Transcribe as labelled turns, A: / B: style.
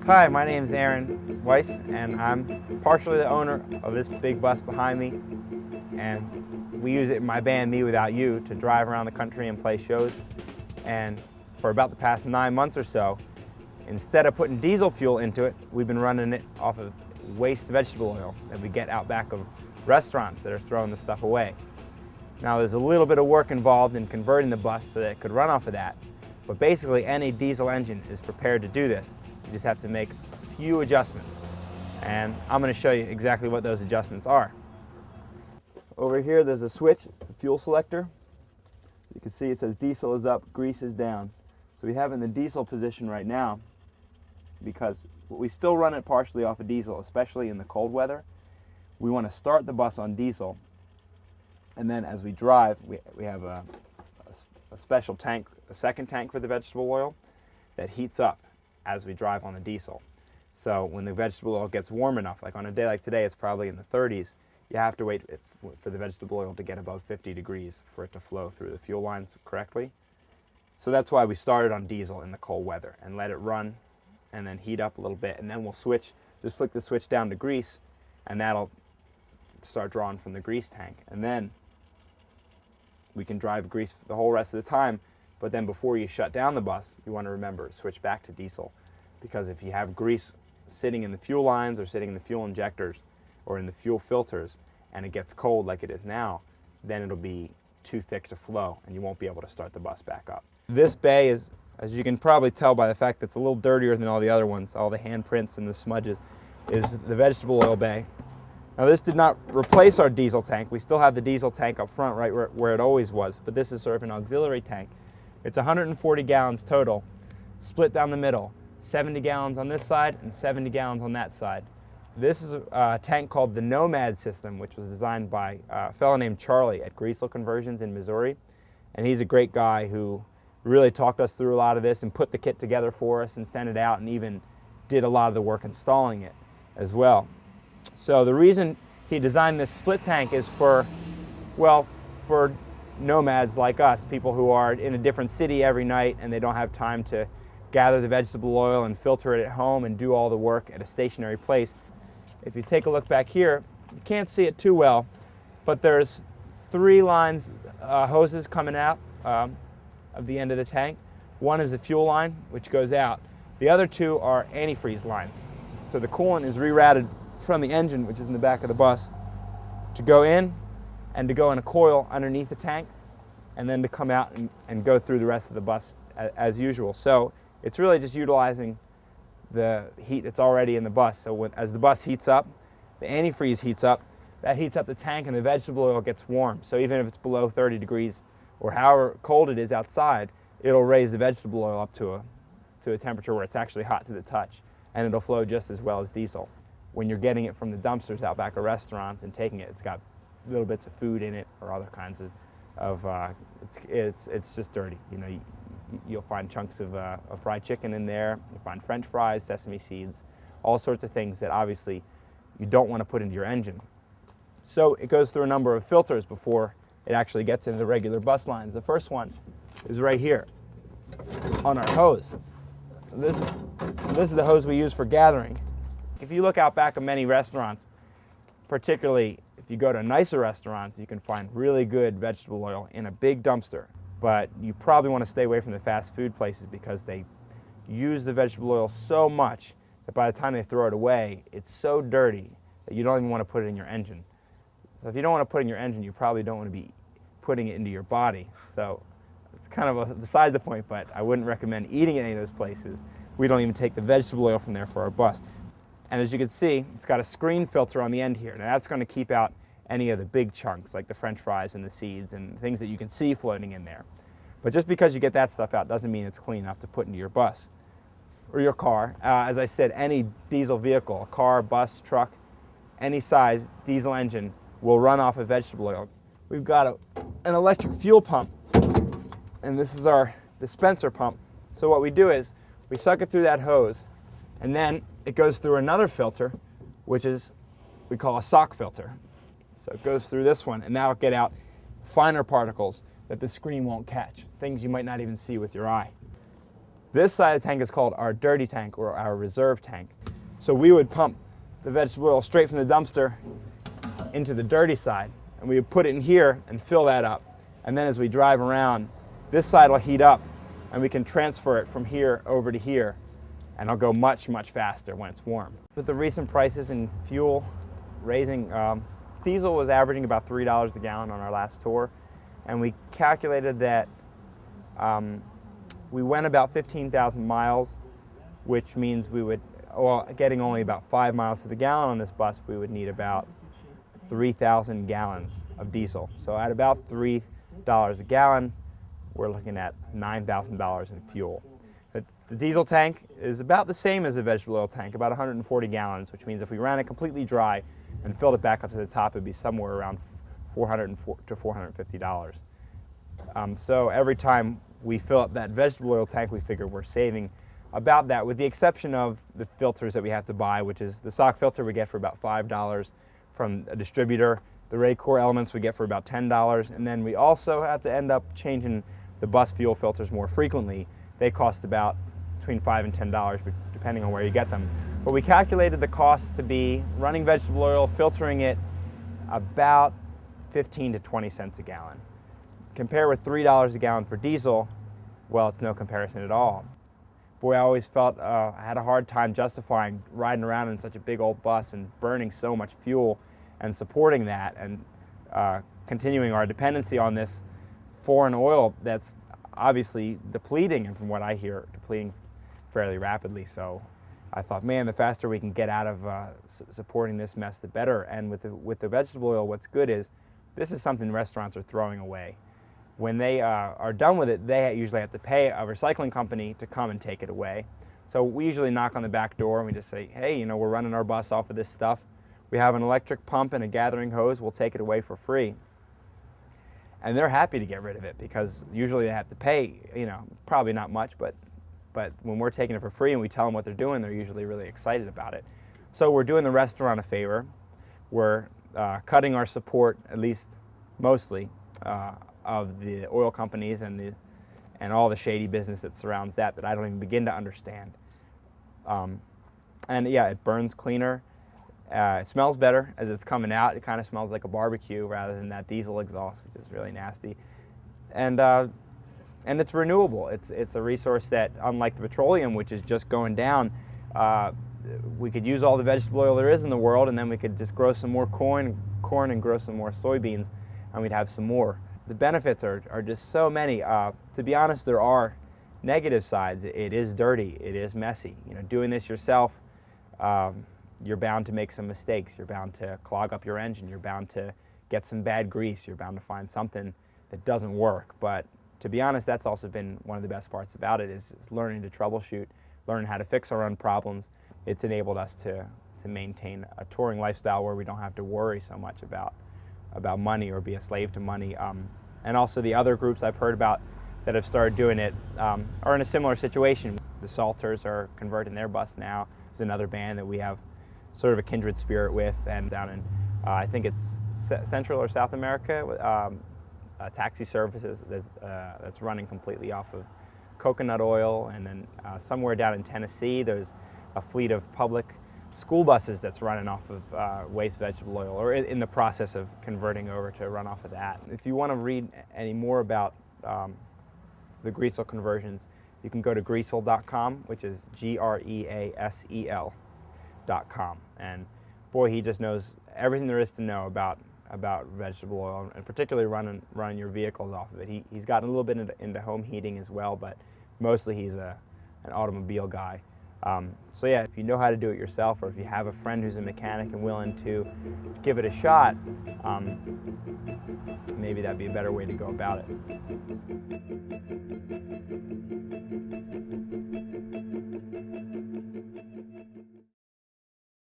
A: Hi, my name is Aaron Weiss, and I'm partially the owner of this big bus behind me. And we use it in my band, Me Without You, to drive around the country and play shows. And for about the past 9 months or so, instead of putting diesel fuel into it, we've been running it off of waste vegetable oil that we get out back of restaurants that are throwing the stuff away. Now, there's a little bit of work involved in converting the bus so that it could run off of that, but basically any diesel engine is prepared to do this. You just have to make a few adjustments, and I'm going to show you exactly what those adjustments are. Over here there's a switch, it's the fuel selector. You can see it says diesel is up, grease is down. So we have it in the diesel position right now because we still run it partially off of diesel, especially in the cold weather. We want to start the bus on diesel, and then as we drive, we have a special tank, a second tank for the vegetable oil that heats up as we drive on the diesel. So when the vegetable oil gets warm enough, like on a day like today, it's probably in the 30s, you have to wait for the vegetable oil to get above 50 degrees for it to flow through the fuel lines correctly. So that's why we started on diesel in the cold weather and let it run and then heat up a little bit, and then we'll switch, just flick the switch down to grease, and that'll start drawing from the grease tank. And then we can drive grease the whole rest of the time. But then before you shut down the bus, you want to remember, switch back to diesel. Because if you have grease sitting in the fuel lines or sitting in the fuel injectors or in the fuel filters and it gets cold like it is now, then it'll be too thick to flow and you won't be able to start the bus back up. This bay is, as you can probably tell by the fact that it's a little dirtier than all the other ones, all the handprints and the smudges, is the vegetable oil bay. Now, this did not replace our diesel tank. We still have the diesel tank up front right where it always was, but this is sort of an auxiliary tank. It's 140 gallons total, split down the middle, 70 gallons on this side and 70 gallons on that side. This is a tank called the Nomad system, which was designed by a fellow named Charlie at Greasel Conversions in Missouri. And he's a great guy who really talked us through a lot of this and put the kit together for us and sent it out and even did a lot of the work installing it as well. So the reason he designed this split tank is for nomads like us, people who are in a different city every night and they don't have time to gather the vegetable oil and filter it at home and do all the work at a stationary place. If you take a look back here, you can't see it too well, but there's 3 lines, hoses coming out of the end of the tank. One is the fuel line, which goes out. The other 2 are antifreeze lines. So the coolant is rerouted from the engine, which is in the back of the bus, to go in and to go in a coil underneath the tank, and then to come out and go through the rest of the bus as usual. So it's really just utilizing the heat that's already in the bus. So as the bus heats up, the antifreeze heats up, that heats up the tank and the vegetable oil gets warm. So even if it's below 30 degrees or however cold it is outside, it'll raise the vegetable oil up to a temperature where it's actually hot to the touch, and it'll flow just as well as diesel. When you're getting it from the dumpsters out back of restaurants and taking it, it's got little bits of food in it or other kinds of it's just dirty. You know, you'll find chunks of fried chicken in there. You'll find French fries, sesame seeds, all sorts of things that obviously you don't want to put into your engine. So it goes through a number of filters before it actually gets into the regular bus lines. The first one is right here on our hose. This is the hose we use for gathering. If you look out back of many restaurants, particularly if you go to nicer restaurants, you can find really good vegetable oil in a big dumpster. But you probably want to stay away from the fast food places because they use the vegetable oil so much that by the time they throw it away, it's so dirty that you don't even want to put it in your engine. So if you don't want to put it in your engine, you probably don't want to be putting it into your body. So it's kind of beside the point, but I wouldn't recommend eating at any of those places. We don't even take the vegetable oil from there for our bus. And as you can see, it's got a screen filter on the end here. Now that's going to keep out any of the big chunks like the French fries and the seeds and things that you can see floating in there. But just because you get that stuff out doesn't mean it's clean enough to put into your bus or your car. As I said, any diesel vehicle, a car, bus, truck, any size diesel engine will run off of vegetable oil. We've got an electric fuel pump, and this is our dispenser pump. So what we do is we suck it through that hose, and then it goes through another filter, which is we call a sock filter. So it goes through this one, and that'll get out finer particles that the screen won't catch, things you might not even see with your eye. This side of the tank is called our dirty tank, or our reserve tank. So we would pump the vegetable oil straight from the dumpster into the dirty side, and we would put it in here and fill that up. And then as we drive around, this side will heat up, and we can transfer it from here over to here, and it'll go much, much faster when it's warm. With the recent prices in fuel raising, diesel was averaging about $3 a gallon on our last tour, and we calculated that we went about 15,000 miles, which means we would, well, getting only about 5 miles to the gallon on this bus, we would need about 3,000 gallons of diesel. So at about $3 a gallon, we're looking at $9,000 in fuel. The diesel tank is about the same as the vegetable oil tank, about 140 gallons, which means if we ran it completely dry and filled it back up to the top, it'd be somewhere around $400 to $450. So every time we fill up that vegetable oil tank, we figure we're saving about that, with the exception of the filters that we have to buy, which is the stock filter we get for about $5 from a distributor. The Raycor elements we get for about $10, and then we also have to end up changing the bus fuel filters more frequently. They cost about between $5 and $10, depending on where you get them. But we calculated the cost to be running vegetable oil, filtering it, about 15 to 20 cents a gallon. Compare with $3 a gallon for diesel, well, it's no comparison at all. Boy, I always felt I had a hard time justifying riding around in such a big old bus and burning so much fuel and supporting that and continuing our dependency on this foreign oil that's obviously depleting, and from what I hear, depleting fairly rapidly. So I thought, man, the faster we can get out of supporting this mess, the better. And with the vegetable oil, what's good is this is something restaurants are throwing away. When they are done with it, they usually have to pay a recycling company to come and take it away. So we usually knock on the back door and we just say, hey, we're running our bus off of this stuff. We have an electric pump and a gathering hose. We'll take it away for free. And they're happy to get rid of it because usually they have to pay, probably not much, but when we're taking it for free and we tell them what they're doing, they're usually really excited about it. So we're doing the restaurant a favor. We're cutting our support, at least mostly, of the oil companies and all the shady business that surrounds that I don't even begin to understand. And yeah, it burns cleaner. It smells better as it's coming out. It kind of smells like a barbecue rather than that diesel exhaust, which is really nasty. And it's renewable. It's a resource that, unlike the petroleum, which is just going down, we could use all the vegetable oil there is in the world, and then we could just grow some more corn and grow some more soybeans, and we'd have some more. The benefits are just so many. To be honest, there are negative sides. It is dirty. It is messy. Doing this yourself, you're bound to make some mistakes. You're bound to clog up your engine. You're bound to get some bad grease. You're bound to find something that doesn't work. But to be honest, that's also been one of the best parts about it is learning to troubleshoot, learning how to fix our own problems. It's enabled us to maintain a touring lifestyle where we don't have to worry so much about money or be a slave to money. And also the other groups I've heard about that have started doing it are in a similar situation. The Salters are converting their bus now. There's another band that we have sort of a kindred spirit with, and down in, I think it's Central or South America, taxi services that's running completely off of coconut oil. And then somewhere down in Tennessee, there's a fleet of public school buses that's running off of Weiss vegetable oil, or in the process of converting over to run off of that. If you want to read any more about the greasel conversions, you can go to greasel.com, which is GREASEL.com. And boy, he just knows everything there is to know about vegetable oil, and particularly running your vehicles off of it. He's gotten a little bit into home heating as well, but mostly he's an automobile guy. So yeah, if you know how to do it yourself, or if you have a friend who's a mechanic and willing to give it a shot, maybe that'd be a better way to go about it.